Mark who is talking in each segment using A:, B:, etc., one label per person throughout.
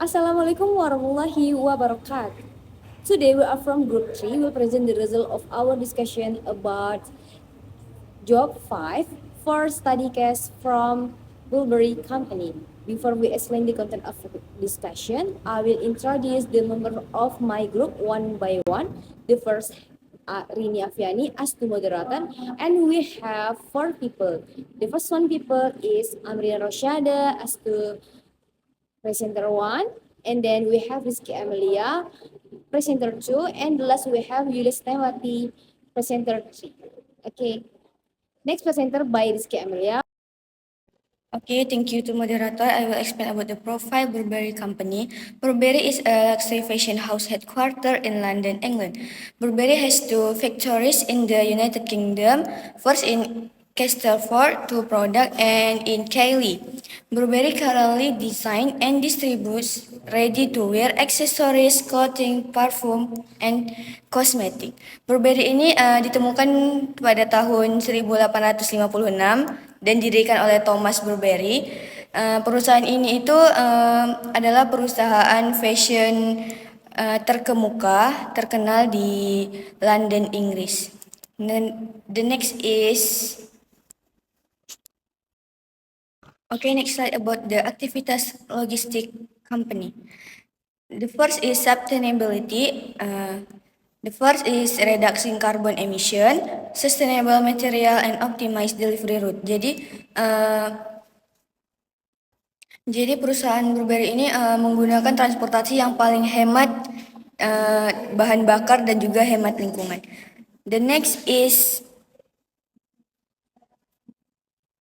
A: Assalamualaikum warahmatullahi wabarakatuh. Today we are from Group 3. We will present the result of our discussion about Job 5 for study case from Bulberry Company. Before we explain the content of the discussion, I will introduce the member of my group one by one. The first, Rini Afiani as the moderator, and we have four people. The first one people is Amrina Roshada as the presenter one, and then we have Rizky Amelia, presenter two, and last we have Yulis Tewati, presenter three. Okay, next presenter by Rizky Amelia.
B: Okay, thank you to moderator. I will explain about the profile Burberry company. Burberry is a luxury fashion house headquartered in London, England. Burberry has two factories in the United Kingdom, first in Castleford, two product, and in Keighley. Burberry currently design and distributes ready-to-wear accessories, clothing, parfum, and kosmetik. Burberry ini ditemukan pada tahun 1856 dan didirikan oleh Thomas Burberry. Perusahaan ini itu adalah perusahaan fashion terkenal di London, Inggris. The next is next slide about the activitas logistic company. The first is sustainability. The first is reducing carbon emission, sustainable material, and optimized delivery route. Jadi perusahaan Burberry ini menggunakan transportasi yang paling hemat bahan bakar dan juga hemat lingkungan. The next is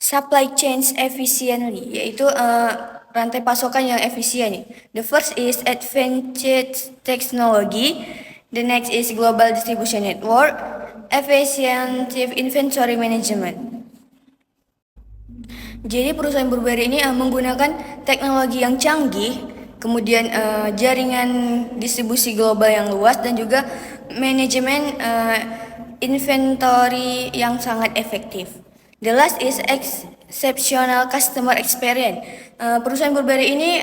B: supply chains efficiently, yaitu rantai pasokan yang efisien. The first is advanced technology. The next is global distribution network, efficient inventory management. Jadi perusahaan Burberry ini menggunakan teknologi yang canggih, kemudian jaringan distribusi global yang luas dan juga manajemen inventory yang sangat efektif. The last is exceptional customer experience. Perusahaan Burberry ini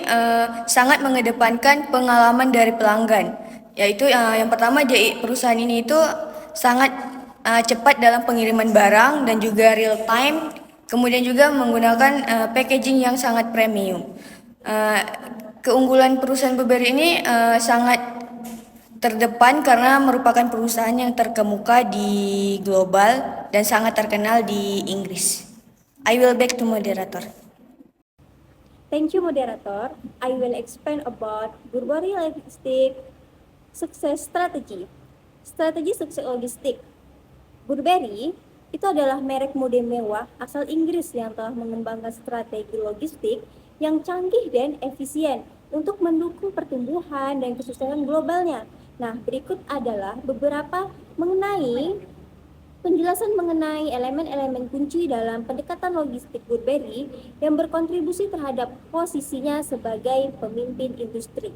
B: sangat mengedepankan pengalaman dari pelanggan, yaitu yang pertama perusahaan ini itu sangat cepat dalam pengiriman barang dan juga real time. Kemudian juga menggunakan packaging yang sangat premium. Keunggulan perusahaan Burberry ini sangat terdepan karena merupakan perusahaan yang terkemuka di global dan sangat terkenal di Inggris. I will back to moderator.
A: Thank you, moderator. I will explain about Burberry Logistic Success Strategy. Strategi sukses logistik. Burberry itu adalah merek mode mewah asal Inggris yang telah mengembangkan strategi logistik yang canggih dan efisien untuk mendukung pertumbuhan dan kesuksesan globalnya. Nah, berikut adalah beberapa penjelasan mengenai elemen-elemen kunci dalam pendekatan logistik Burberry yang berkontribusi terhadap posisinya sebagai pemimpin industri.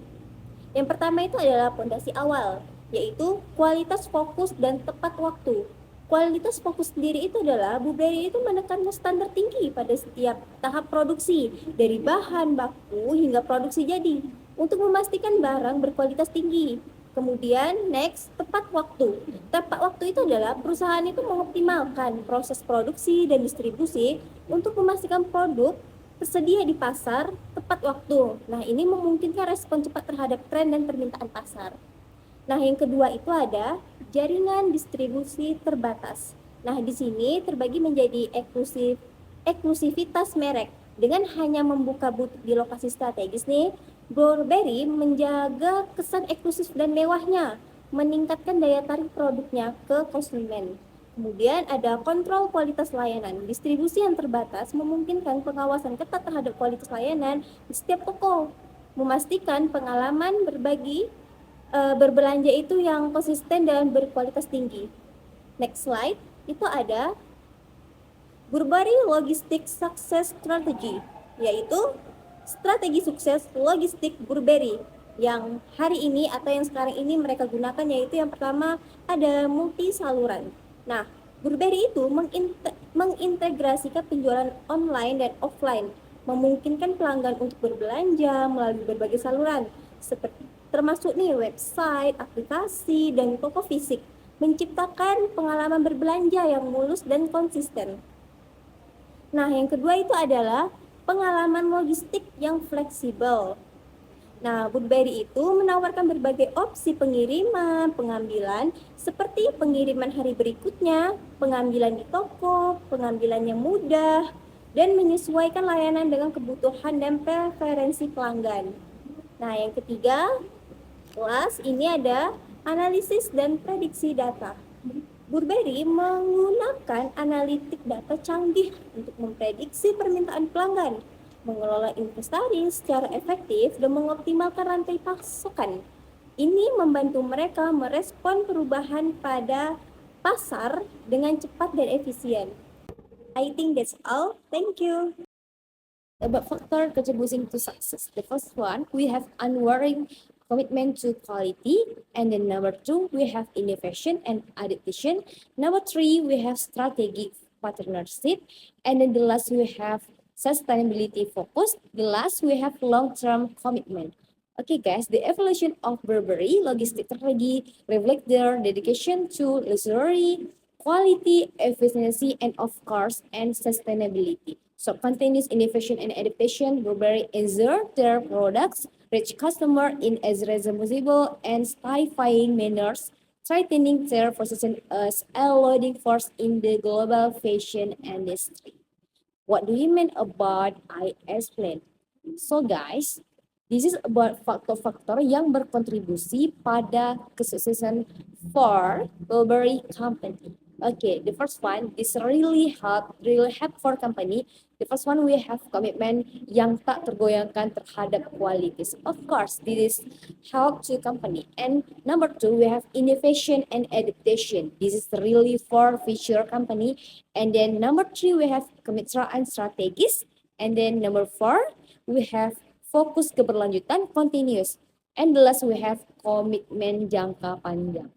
A: Yang pertama itu adalah fondasi awal, yaitu kualitas fokus dan tepat waktu. Kualitas fokus sendiri itu adalah Burberry itu menekan standar tinggi pada setiap tahap produksi, dari bahan baku hingga produksi jadi, untuk memastikan barang berkualitas tinggi. Kemudian next, tepat waktu. Tepat waktu itu adalah perusahaan itu mengoptimalkan proses produksi dan distribusi untuk memastikan produk tersedia di pasar tepat waktu. Nah, ini memungkinkan respon cepat terhadap tren dan permintaan pasar. Nah, yang kedua itu ada jaringan distribusi terbatas. Nah, di sini terbagi menjadi eksklusivitas merek. Dengan hanya membuka butik di lokasi strategis nih, Burberry menjaga kesan eksklusif dan mewahnya, meningkatkan daya tarik produknya ke konsumen. Kemudian ada kontrol kualitas layanan. Distribusi yang terbatas memungkinkan pengawasan ketat terhadap kualitas layanan di setiap toko, memastikan pengalaman berbelanja itu yang konsisten dan berkualitas tinggi. Next slide, itu ada Burberry Logistic Success Strategy, yaitu strategi sukses logistik Burberry yang hari ini atau yang sekarang ini mereka gunakan, yaitu yang pertama ada multi saluran. Nah, Burberry itu mengintegrasikan penjualan online dan offline memungkinkan pelanggan untuk berbelanja melalui berbagai saluran, seperti termasuk nih website, aplikasi, dan toko fisik, menciptakan pengalaman berbelanja yang mulus dan konsisten. Nah, yang kedua itu adalah pengalaman logistik yang fleksibel. Nah, Burberry itu menawarkan berbagai opsi pengiriman, pengambilan, seperti pengiriman hari berikutnya, pengambilan di toko, pengambilan yang mudah, dan menyesuaikan layanan dengan kebutuhan dan preferensi pelanggan. Nah, yang ketiga, kelas ini ada analisis dan prediksi data. Burberry menggunakan analitik data canggih untuk memprediksi permintaan pelanggan, mengelola investasi secara efektif, dan mengoptimalkan rantai pasokan. Ini membantu mereka merespon perubahan pada pasar dengan cepat dan efisien. I think that's all. Thank you. About factor contributing to success. The first one, we have unwavering commitment to quality, and then number two, we have innovation and adaptation. Number three, we have strategic partnership, and then the last we have sustainability focus. The last we have long-term commitment. Okay, guys, the evolution of Burberry logistic strategy reflect their dedication to luxury, quality, efficiency, and of course, and sustainability. So continuous innovation and adaptation, Burberry ensure their products reach customer in as responsible and satisfying manners, strengthening their position as a leading force in the global fashion industry. What do you mean about I explain? So guys, this is about faktor-faktor yang berkontribusi pada kesuksesan for Burberry Company. Okay, the first one is really help for company. The first one we have commitment yang tak tergoyahkan terhadap qualities. Of course, this is help to company. And number two, we have innovation and adaptation. This is really for future company. And then number three, we have kemitraan strategis. And then number four, we have fokus keberlanjutan continuous. And the last we have komitmen jangka panjang.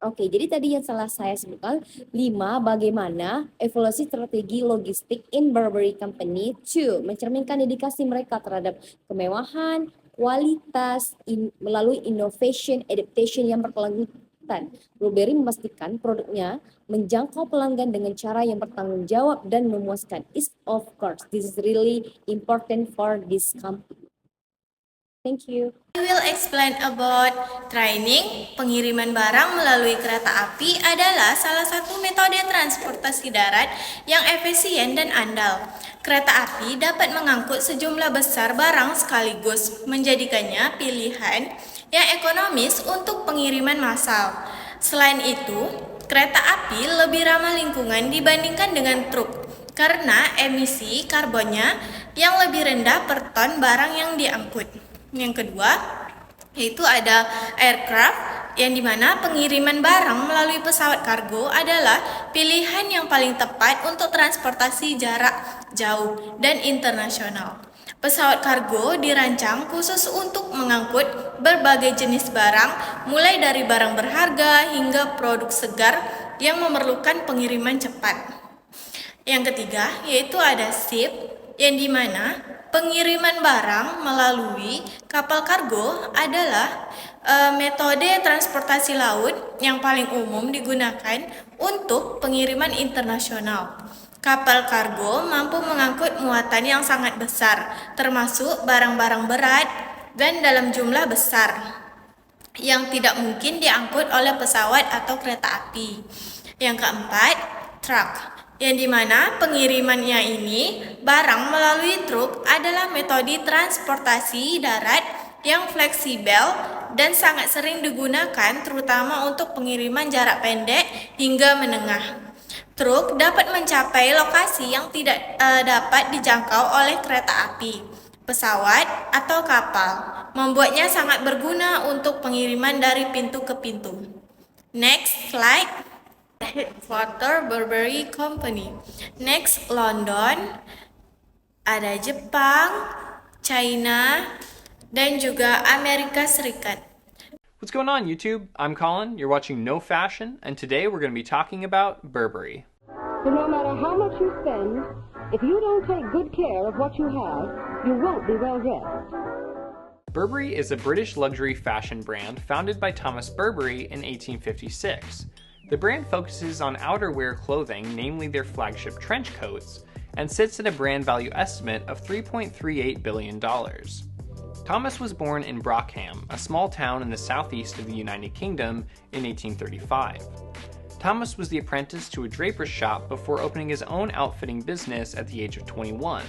A: Oke, jadi tadi yang telah saya sebutkan 5 bagaimana evolusi strategi logistik in Burberry Company. 2, mencerminkan dedikasi mereka terhadap kemewahan, kualitas, melalui innovation, adaptation yang berkelanjutan. Burberry memastikan produknya menjangkau pelanggan dengan cara yang bertanggung jawab dan memuaskan. Is of course, this is really important for this company. Thank you.
C: I will explain about training. Pengiriman barang melalui kereta api adalah salah satu metode transportasi darat yang efisien dan andal. Kereta api dapat mengangkut sejumlah besar barang sekaligus, menjadikannya pilihan yang ekonomis untuk pengiriman massal. Selain itu, kereta api lebih ramah lingkungan dibandingkan dengan truk karena emisi karbonnya yang lebih rendah per ton barang yang diangkut. Yang kedua, yaitu ada aircraft, yang dimana pengiriman barang melalui pesawat kargo adalah pilihan yang paling tepat untuk transportasi jarak jauh dan internasional. Pesawat kargo dirancang khusus untuk mengangkut berbagai jenis barang, mulai dari barang berharga hingga produk segar yang memerlukan pengiriman cepat. Yang ketiga, yaitu ada ship, yang dimana pengiriman barang melalui kapal kargo adalah metode transportasi laut yang paling umum digunakan untuk pengiriman internasional. Kapal kargo mampu mengangkut muatan yang sangat besar, termasuk barang-barang berat dan dalam jumlah besar, yang tidak mungkin diangkut oleh pesawat atau kereta api. Yang keempat, truck, yang dimana pengirimannya ini barang melalui truk adalah metode transportasi darat yang fleksibel dan sangat sering digunakan terutama untuk pengiriman jarak pendek hingga menengah. Truk dapat mencapai lokasi yang tidak dapat dijangkau oleh kereta api, pesawat, atau kapal, membuatnya sangat berguna untuk pengiriman dari pintu ke pintu. Next slide. Headquarter Burberry Company. Next, London, ada Jepang, China, dan juga Amerika Serikat.
D: What's going on, YouTube? I'm Colin, you're watching No Fashion, and today we're going to be talking about Burberry.
E: So no matter how much you spend, If you don't take good care of what you have, you won't be well dressed.
D: Burberry is a British luxury fashion brand founded by Thomas Burberry in 1856. The brand focuses on outerwear clothing, namely their flagship trench coats, and sits at a brand value estimate of $3.38 billion. Thomas was born in Brockham, a small town in the southeast of the United Kingdom, in 1835. Thomas was the apprentice to a draper's shop before opening his own outfitting business at the age of 21.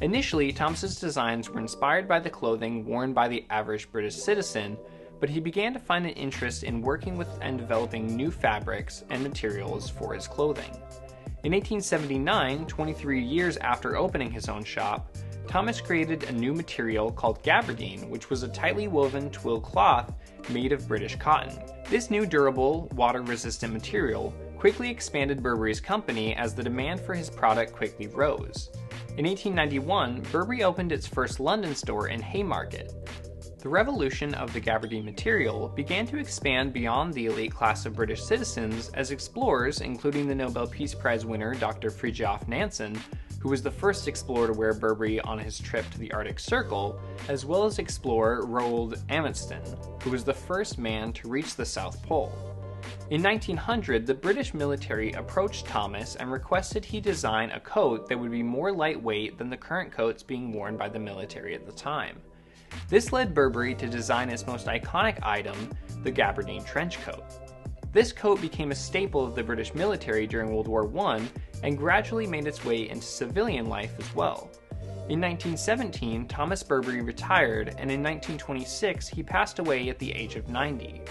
D: Initially, Thomas's designs were inspired by the clothing worn by the average British citizen, but he began to find an interest in working with and developing new fabrics and materials for his clothing. In 1879, 23 years after opening his own shop, Thomas created a new material called gabardine, which was a tightly woven twill cloth made of British cotton. This new durable, water-resistant material quickly expanded Burberry's company as the demand for his product quickly rose. In 1891, Burberry opened its first London store in Haymarket. The revolution of the gabardine material began to expand beyond the elite class of British citizens as explorers, including the Nobel Peace Prize winner Dr. Fridtjof Nansen, who was the first explorer to wear Burberry on his trip to the Arctic Circle, as well as explorer Roald Amundsen, who was the first man to reach the South Pole. In 1900, the British military approached Thomas and requested he design a coat that would be more lightweight than the current coats being worn by the military at the time. This led Burberry to design its most iconic item, the gabardine trench coat. This coat became a staple of the British military during World War I and gradually made its way into civilian life as well. In 1917, Thomas Burberry retired, and in 1926 he passed away at the age of 90.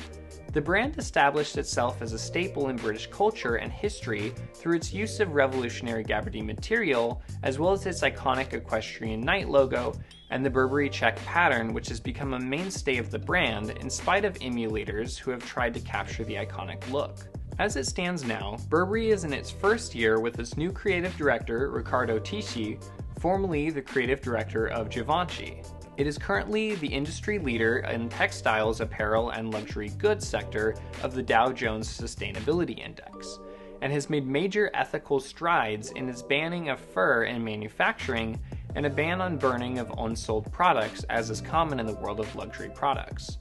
D: The brand established itself as a staple in British culture and history through its use of revolutionary gabardine material, as well as its iconic equestrian knight logo and the Burberry check pattern, which has become a mainstay of the brand in spite of emulators who have tried to capture the iconic look. As it stands now, Burberry is in its first year with its new creative director, Riccardo Tisci, formerly the creative director of Givenchy. It is currently the industry leader in textiles, apparel, and luxury goods sector of the Dow Jones Sustainability Index, and has made major ethical strides in its banning of fur in manufacturing and a ban on burning of unsold products, as is common in the world of luxury products.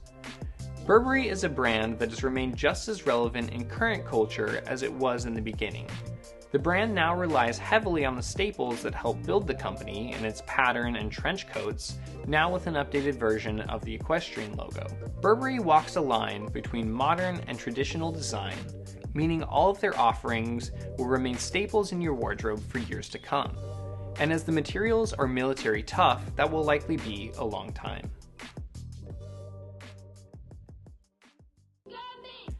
D: Burberry is a brand that has remained just as relevant in current culture as it was in the beginning. The brand now relies heavily on the staples that helped build the company in its pattern and trench coats, now with an updated version of the equestrian logo. Burberry walks a line between modern and traditional design, meaning all of their offerings will remain staples in your wardrobe for years to come. And as the materials are military tough, that will likely be a long time.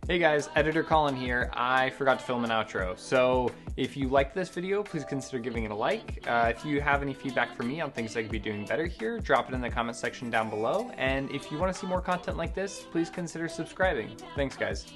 D: Hey guys, Editor Colin here. I forgot to film an outro, so if you liked this video, please consider giving it a like. If you have any feedback for me on things I could be doing better here, drop it in the comment section down below. And if you want to see more content like this, please consider subscribing. Thanks guys.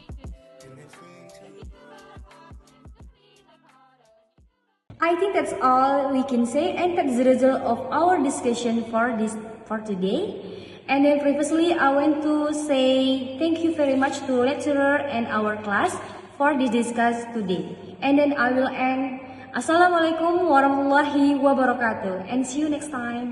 F: I think that's all we can say, and that's the result of our discussion for today. And then previously I want to say thank you very much to lecturer and our class for this discuss today. And then I will end. Assalamualaikum warahmatullahi wabarakatuh, and see you next time.